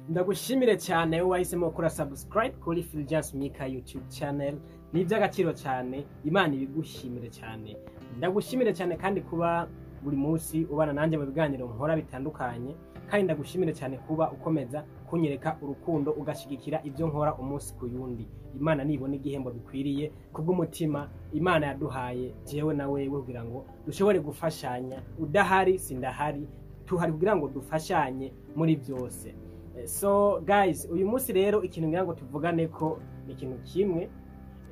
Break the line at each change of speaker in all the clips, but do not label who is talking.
Ndagushimire cyane wahisemo kuri subscribe kuri Fulgence Mika YouTube channel. Ni by'agaciro cyane, Imana ibigushimire cyane. Ndagushimire cyane kandi kuba buri munsi ubana nanjye mu biganiro nkora bitandukanye, kandi ndagushimire cyane kuba ukomeza kunyereka urukundo ugashigikira ibyo nkora umunsi ku yundi. Imana nibona igihembo bikwiriye kubw'umutima Imana yaduhaye jewe na wewe kugira ngo dushobore gufashanya. Udahari sindahari, tuhari kugira ngo dufashanye muri byose. So guys, uyu munsi rero ikintu ngira ngo tuvugane ko ni ikintu kimwe.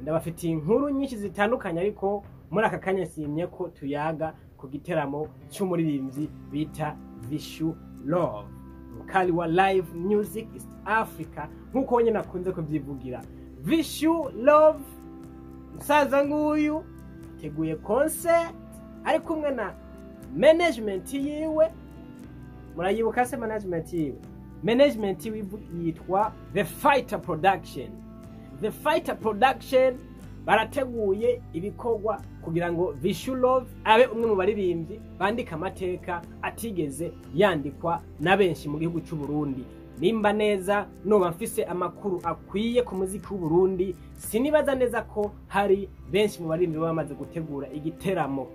Ndabafitiye inkuru nyinshi zitandukanye, ariko muri aka kanya simye ko tuyaga ku giteramo cy'umuririmbyi bita Vichou Love, mukali wa live music East Africa, nkuko nyine nakunze kubyivugira. Vichou Love musaza nguyu teguye concert ari kumwe na management yiwe. Murayibuka se management yiwe? Management yitwa The Fighter Production. The Fighter Production barateguye ibikorwa kugira ngo Vichou Love abe umwe mu baririmbyi bandika amateka atigeze yandikwa na benshi mu gihugu cy'u Burundi. Nimba neza noba mfise amakuru akwiye ku muziki w'u Burundi, sinibaza neza ko hari benshi mu baririmbyi bamaze gutegura igiteramo.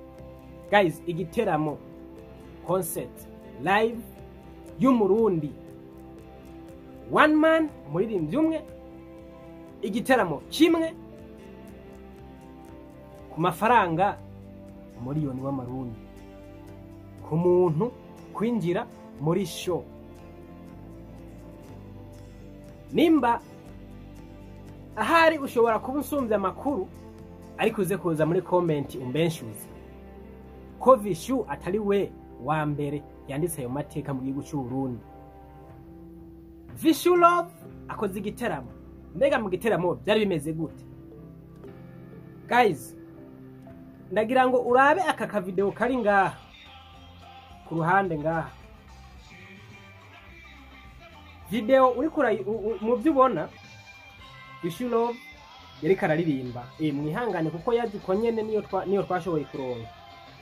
Guys, igiteramo concert live y'umurundi, one man, umuririmbyi umwe, igiteramo kimwe ku mafaranga miliyoni w'amarundi ku muntu kwinjira muri show. Nimba ahari ushobora kuba unsumvye amakuru, ariko uze kuza muri comment umbenshuze ko Vichou atari we Wambere yanditse ayo mateka mu gihugu cy'u Burundi. Vichou Love akoze igiteramo. Mbega mu giteramo byari bimeze gute? Guys, ndagira ngo urabe aka video kari ngaha ku ruhande ngaha. Video uri kura mu byubona Vichou Love yari kararirimba. Mwihangane kuko yaziko nyene niyo twashoboye kuronka.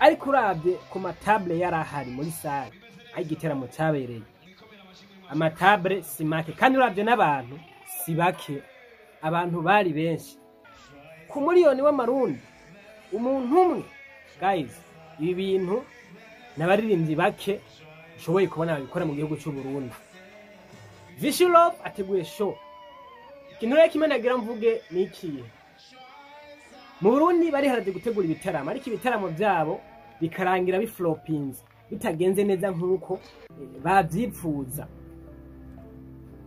Ariko urabye ku matable yarahari muri salle aho igiteramo cyabereye, amatable simake, kandi urabye n'abantu sibake, abantu bari benshi ku miliyoni w'amarundi umuntu umwe. Guys, ibi bintu n'abaririmbyi bake ushoboye kubona babikora mu gihugu cy'u Burundi. Vichou Love ateguye show. Ikintu rero kimwe nagira mvuge ni ikihe: mu Burundi bari haraje gutegura ibiteramo, ariko ibiteramo byabo bikarangira biflopinze, bitagenze neza nkuko babyipfuza.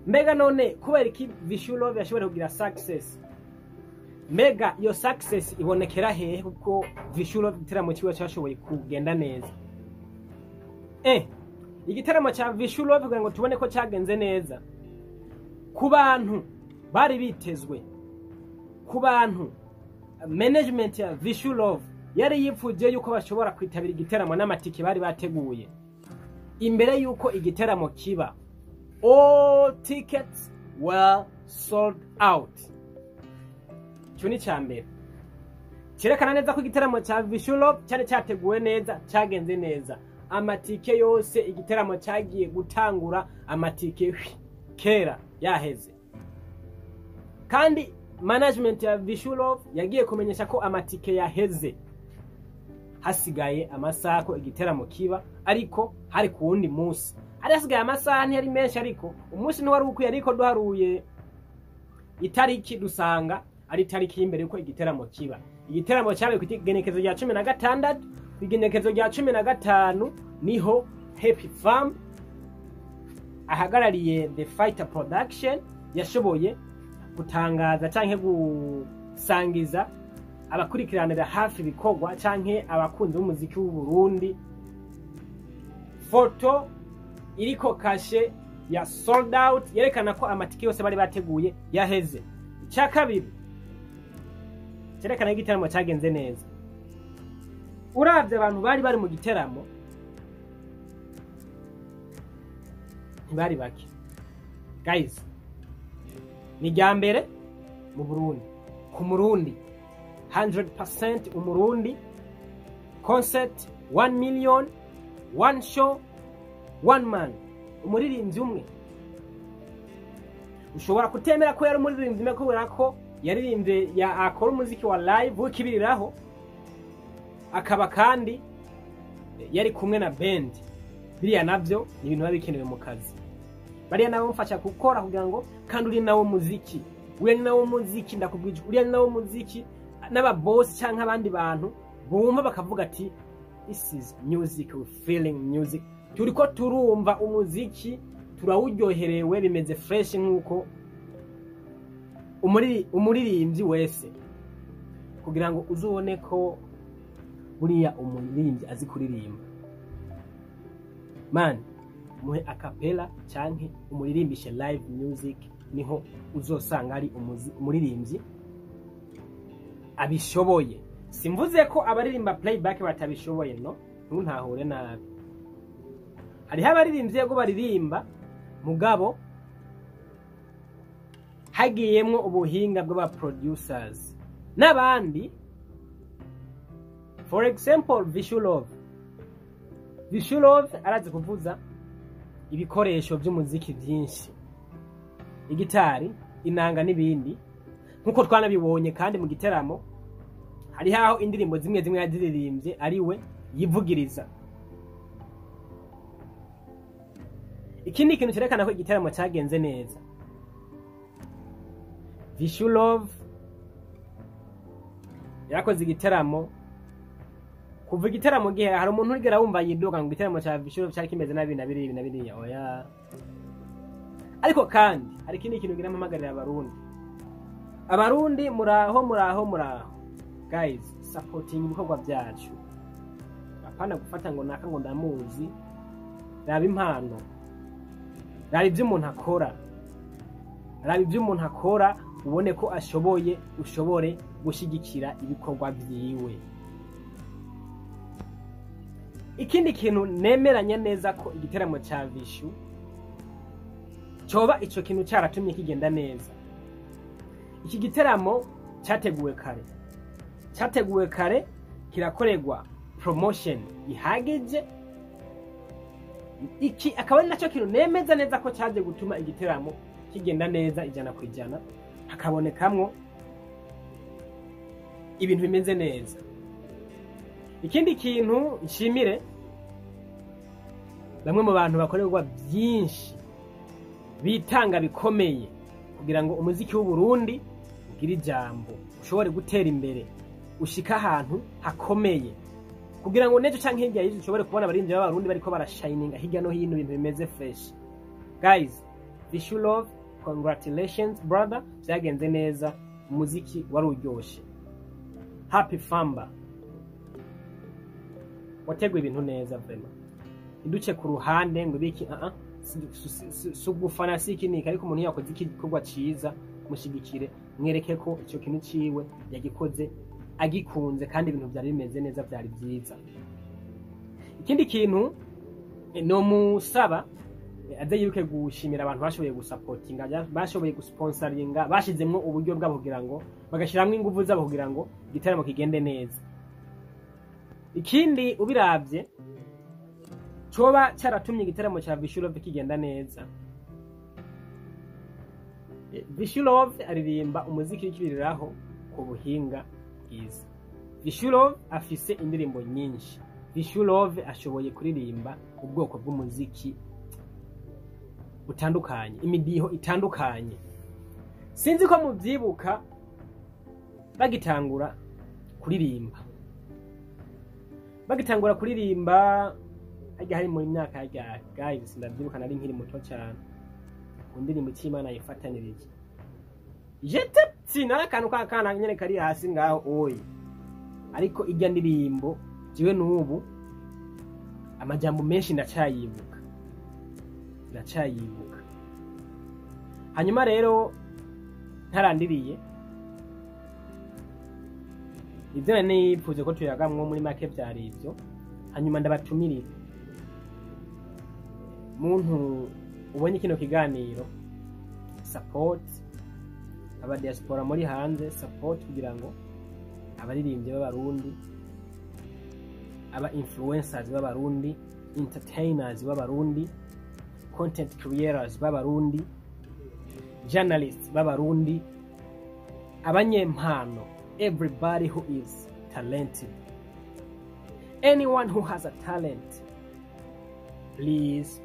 Mbega none kubera iki Vichou Love yashobora kugira success? Mbega iyo success ibonekera hehe kuko Vichou Love igiteramo kiwe cyashoboye kugenda neza? Igiteramo cya Vichou Love kugira ngo tubone ko cyagenze neza, ku bantu bari bitezwe, ku bantu management ya Vichou Love yari yipfuje yuko bashobora kwitabira igiteramo n'amatike bari bateguye imbere yuko igiteramo kiba. All tickets were sold out. Cyuni cyambere kirekana neza ko igiteramo cya Vichou Love cyane cyateguwe neza, cyagenze neza. Amatike yose igiteramo cyagiye gutangura, amatike kera yaheze, kandi management ya Vichou Love yagiye kumenyesha ko amatike yaheze hasigaye amasaha ko igiteramo kiba, ariko hari ku wundi munsi. Ari hasigaye amasaha ntiyari menshi, ariko umunsi ntiwari ukwiye, ariko duharuye itariki dusanga ari tariki y'imbere yuko igiteramo kiba. Igiteramo cyabaye ku igenekezo rya 16, ku igenekezo rya 15 niho Happy Farm ahagarariye The Fighter Production yashoboye gutangaza canke gusangiza abakurikiranira hafi bikorwa canke abakunzi b'umuziki w'u Burundi foto iriko kashe ya sold out, yerekana ko amatike yose bari bateguye yaheze. Cya kabiri cyerekana igiteramo cyagenze neza. Uravye abantu bari mu giteramo ntibari bake. Guys, ni ryambere mu Burundi ku Murundi 100% umurundi, concert 1 million, one show, one man, umuririmbyi umwe. ushobora kutemera ko yari umuririmbyi kubera ko yaririmbye ya akora umuziki wa live wikibiriraho, akaba kandi yari kumwe na band. Biriya navyo ni ibintu biba bikenewe mu kazi. Bariya nabo mufasha gukora kugira ngo kandi uri nawo muziki, uri nawo muziki, ndakubwije uri nawo muziki, n'aba boss canke abandi bantu bumva bakavuga ati this is music, we feeling music, turiko turumva umuziki, turawuryoherewe, bimeze fresh nkuko umuririmbyi wese, kugira ngo uzubone ko buriya umuririmbyi azi kuririmba. Man, muhe acapella canke umuririmbishe live music, niho uzosanga ari umuririmbyi abishoboye. Simvuze ko abaririmba playback batabishoboye, no, ntuntahure nabi. Hariho abaririmbyi yego baririmba mugabo hagiyemwo ubuhinga bw'aba producers n'abandi. For example, Vichou arazi kuvuza ibikoresho by'umuziki byinshi, igitari, inanga n'ibindi, nkuko twanabibonye. Kandi mu giteramo hari haho indirimbo zimwe yaziririmbye ari we yivugiriza. Ikindi kintu cyerekana ko igiteramo cyagenze neza, Vichou yakoze igiteramo. Kuva igiteramo gihe hari umuntu urigera wumva yidoga ngo igiteramo cya Vichou cyari kimeze nabi na biriya oya. Ariko kandi hari ikindi kintu gira mpamagarira abarundi, muraho guys, supporting ibikorwa byacu, apana gufata ngo naka ngo ndamuzi. Raba impano, raba ibyo umuntu akora, ubone ko ashoboye, ushobore gushigikira ibikorwa byiwe. Ikindi kintu nemeranya neza ko igiteramo cya Vichou coba ico kintu cyaratumye kigenda neza. Iki giteramo cyateguwe kare, kirakorerwa promotion ihagije. Iki akaba ari nacyo kintu nemeza neza ko cyaje gutuma igiteramo kigenda neza 100%, hakabonekamwo ibintu bimeze neza. Ikindi kintu nshimire bamwe mu bantu bakorerwa byinshi, bitanga bikomeye kugira ngo umuziki w'u Burundi ugire ijambo, ushobore gutera imbere, ushika ahantu hakomeye, kugira ngo nejo canke hirya y'ivyo ushobore kubona abarinzi b'abarundi bariko barashininga hirya no hino, ibintu bimeze fresh. Guys, Vichou, congratulations brother, byagenze neza, umuziki wari uryoshe. Happy Famba, wateguye ibintu neza vrema. Iduce ku ruhande ngo biki sugufana sikinika, ariko umuntu yakoze igikorwa ciza, mushigikire, mwereke ko icyo kintu ciwe yagikoze agikunze kandi ibintu byari bimeze neza, byari byiza. Ikindi kintu no musaba aze yiruke gushimira abantu bashoboye gusupportinga, bashoboye gusponsoringa, bashizemmo uburyo bwabo kugira ngo bagashiramwe ingufu zabo kugira ngo igiteramo kigende neza. Ikindi ubiravye coba cyaratumye igiteramo cya Vichou kigenda neza, Vichou aririmba umuziki w'ikibiriraho ku buhinga bwiza. Vichou afise indirimbo nyinshi. Vichou ashoboye kuririmba ubwoko bw'umuziki utandukanye, imidiho itandukanye. Sinzi ko mubyibuka bagitangura kuririmba ajya hari mu myaka ya guys, ndabyibuka nari nkiri muto cyane, indirimbo cy'Imana yifatanirije. Jete sinara kantu kakana nyene kari hasi ngaho oyi, ariko ijya ndirimbo jiwe n'ubu amajambo menshi ndacyayibuka. Hanyuma rero ntarandiriye ibyo nipfuze ko tuyagamwo muri make byari ibyo. Hanyuma ndabatumirira muntu ubonye kino kiganiro, support aba diaspora muri hanze, support kugira ngo abaririmbyi b'abarundi, aba influencers b'abarundi, entertainers b'abarundi, content creators b'abarundi journalists b'abarundi, abanyempano, everybody who is talented, anyone who has a talent, please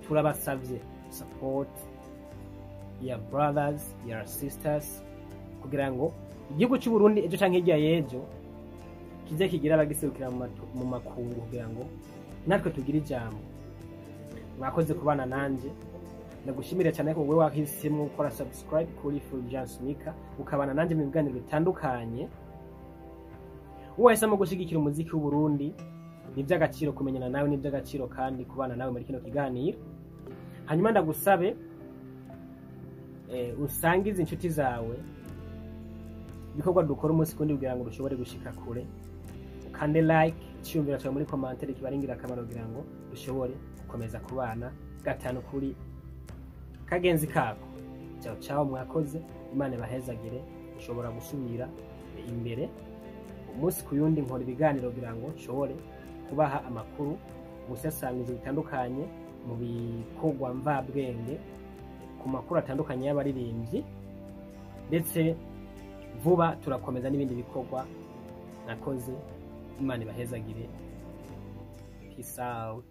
turabasavye support your brothers, your sisters, kugira ngo igihugu cy'u Burundi ejo canke hirya yejo kize kigira abagiserukira mu makungu, kugira ngo natwe tugira ijambo. Mwakoze kubana nanje, ndagushimira cyane ko wewe wahisemo gukora subscribe kuri Fulgence Mika, ukabana nanje mu biganiro bitandukanye. Uwahisemo gushigikira umuziki w'u Burundi, ni by'agaciro kumenyana nawe, ni by'agaciro kandi kubana nawe muri kino kiganiro. Hanyuma ndagusabe usangize inshuti zawe bikorwa dukora umunsi kundi kugira ngo dushobore gushika kure, kandi like cyumvira cyo muri commentaire kibaringira akamaro kugira ngo dushobore gukomeza kubana gatanu kuri kagenzi kako. Ciao ciao, mwakoze, Imana bahezagire, ushobora gusubira imbere umunsi kuyundi nkora ibiganiro kugira ngo nshobore kubaha amakuru gusesangiza bitandukanye mu bikorwa mvabwenge, ku makuru atandukanye y'abaririmbyi, ndetse vuba turakomeza n'ibindi bikorwa nakoze. Imana bahezagire, peace out.